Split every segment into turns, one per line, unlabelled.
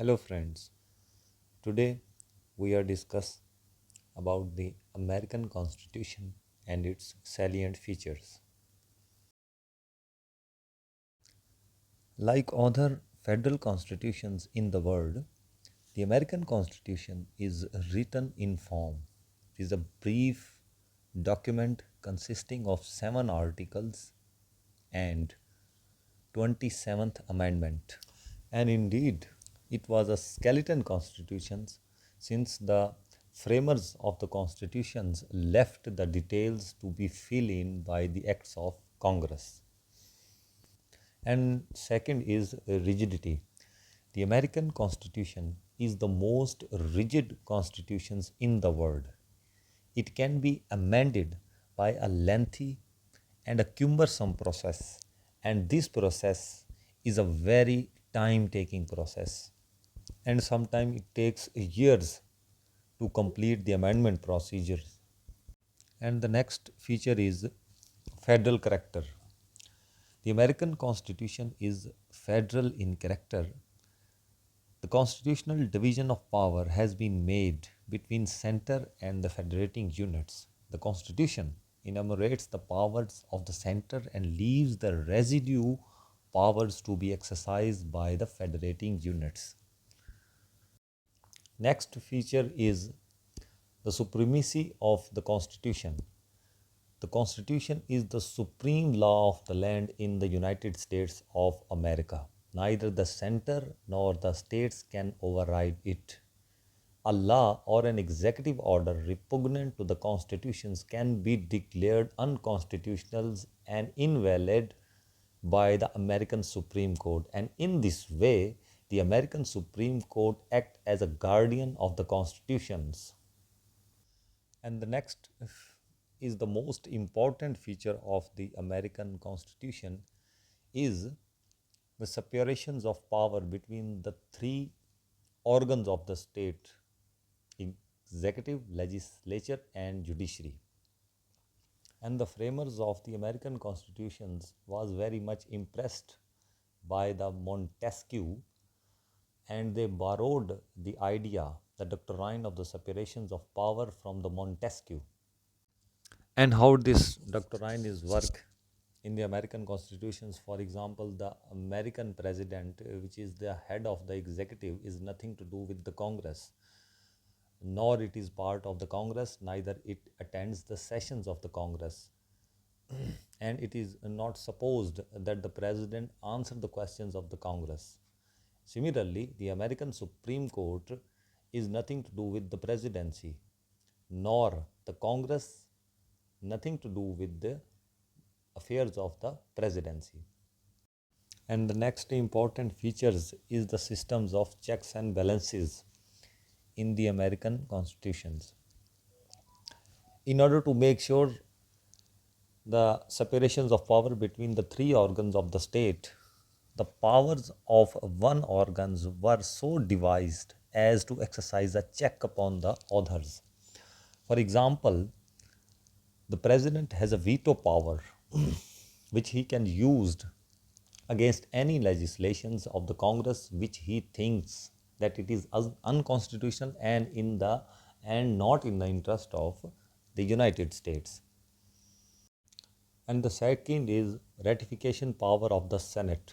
Hello friends, today we are discuss about the American Constitution and its salient features. Like other federal constitutions in the world, the American Constitution is written in form. It is a brief document consisting of 7 articles and 27th Amendment. And indeed, it was a skeleton constitution since the framers of the constitutions left the details to be filled in by the acts of Congress. And second is rigidity. The American Constitution is the most rigid constitutions in the world. It can be amended by a lengthy and a cumbersome process, and this process is a very time taking process, and sometimes it takes years to complete the amendment procedures. And the next feature is federal character. The American Constitution is federal in character. The constitutional division of power has been made between center and the federating units. The Constitution enumerates the powers of the center and leaves the residue powers to be exercised by the federating units. Next feature is the supremacy of the Constitution. The Constitution is the supreme law of the land in the United States of America. Neither the center nor the states can override it. A law or an executive order repugnant to the constitutions can be declared unconstitutional and invalid by the American Supreme Court, and in this way the American Supreme Court act as a guardian of the constitutions. And the next is the most important feature of the American Constitution is the separations of power between the three organs of the state: executive, legislature, and judiciary. And the framers of the American Constitutions was very much impressed by the Montesquieu, and they borrowed the idea, the doctrine of the separations of power from the Montesquieu. And how this doctrine is work in the American constitutions. For example, the American president, which is the head of the executive, is nothing to do with the Congress, nor it is part of the Congress, neither it attends the sessions of the Congress. And it is not supposed that the president answer the questions of the Congress. Similarly, the American Supreme Court is nothing to do with the presidency, nor the Congress, nothing to do with the affairs of the presidency. And the next important features is the systems of checks and balances in the American constitutions. In order to make sure the separations of power between the three organs of the state, the powers of one organ were so devised as to exercise a check upon the others. For example, the president has a veto power which he can use against any legislations of the Congress which he thinks that it is unconstitutional and not in the interest of the United States. And the second is ratification power of the Senate.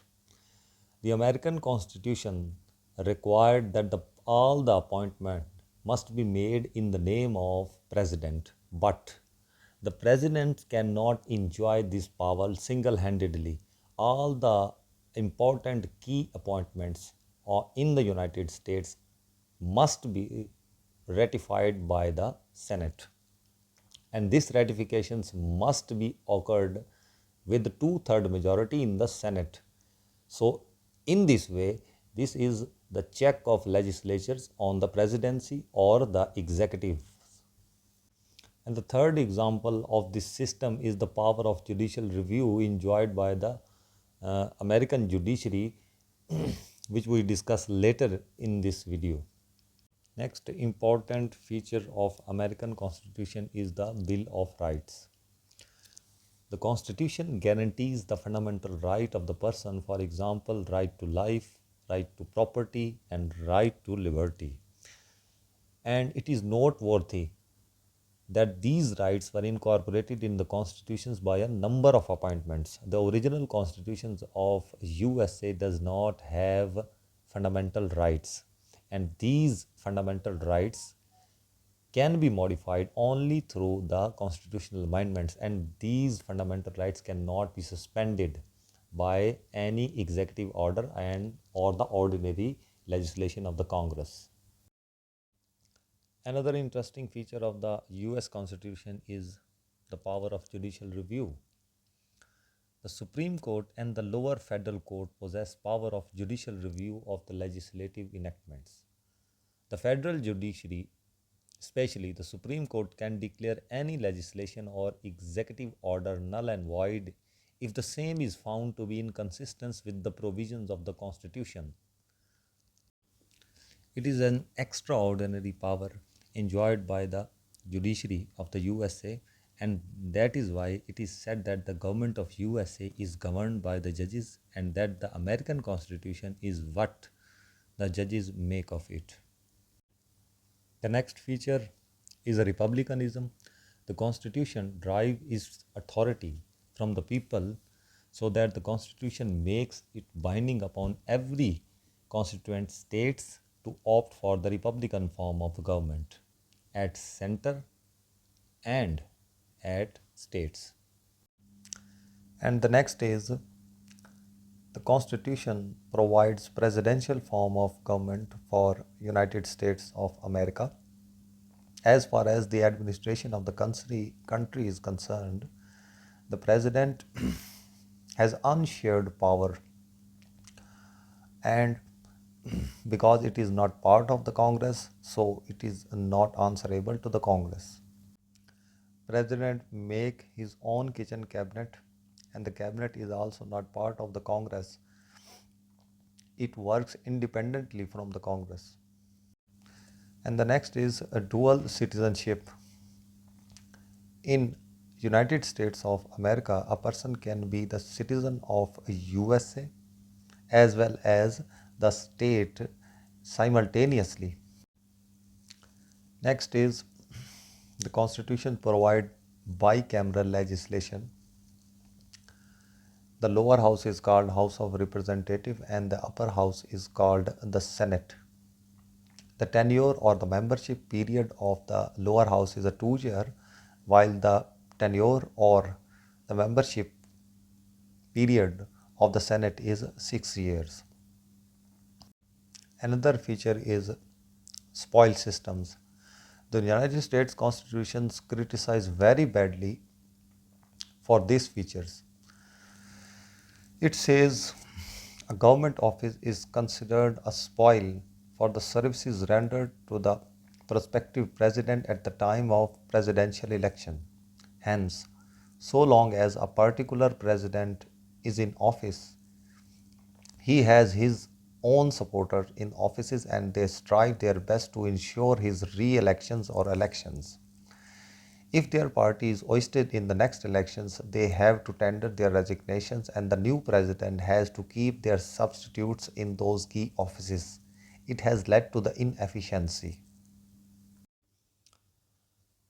The American Constitution required that all the appointment must be made in the name of president, but the president cannot enjoy this power single-handedly. All the important key appointments in the United States must be ratified by the Senate, and these ratifications must be occurred with two-third majority in the Senate. So in this way, this is the check of legislatures on the presidency or the executive. And the third example of this system is the power of judicial review enjoyed by the American judiciary, which we discuss later in this video. Next important feature of American Constitution is the Bill of Rights. The Constitution guarantees the fundamental right of the person, for example, right to life, right to property, and right to liberty. And it is noteworthy that these rights were incorporated in the constitutions by a number of appointments. The original constitutions of USA does not have fundamental rights, and these fundamental rights can be modified only through the constitutional amendments, and these fundamental rights cannot be suspended by any executive order and or the ordinary legislation of the Congress. Another interesting feature of the US Constitution is the power of judicial review. The Supreme Court and the lower federal court possess power of judicial review of the legislative enactments. The federal judiciary, especially the Supreme Court, can declare any legislation or executive order null and void if the same is found to be inconsistent with the provisions of the Constitution. It is an extraordinary power enjoyed by the judiciary of the USA, and that is why it is said that the government of USA is governed by the judges and that the American Constitution is what the judges make of it. The next feature is a republicanism. The Constitution derives its authority from the people so that the Constitution makes it binding upon every constituent states to opt for the republican form of government at center and at states. And the next is the Constitution provides presidential form of government for United States of America. As far as the administration of the country is concerned, the president has unshared power, and because it is not part of the Congress, so it is not answerable to the Congress. President make his own kitchen cabinet, and the cabinet is also not part of the Congress. It works independently from the Congress. And the next is a dual citizenship. In United States of America, a person can be the citizen of USA as well as the state simultaneously. Next is the Constitution provide bicameral legislation. The lower house is called House of Representative and the upper house is called the Senate. The tenure or the membership period of the lower house is a 2 year, while the tenure or the membership period of the Senate is 6 years. Another feature is spoil systems. The United States constitutions criticize very badly for these features. It says a government office is considered a spoil for the services rendered to the prospective president at the time of presidential election. Hence, so long as a particular president is in office, he has his own supporters in offices and they strive their best to ensure his re-elections or elections. If their party is ousted in the next elections, they have to tender their resignations and the new president has to keep their substitutes in those key offices. It has led to the inefficiency.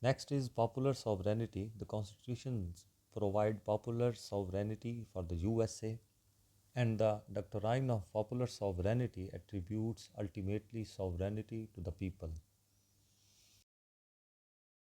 Next is popular sovereignty. The constitutions provide popular sovereignty for the USA, and the doctrine of popular sovereignty attributes ultimately sovereignty to the people.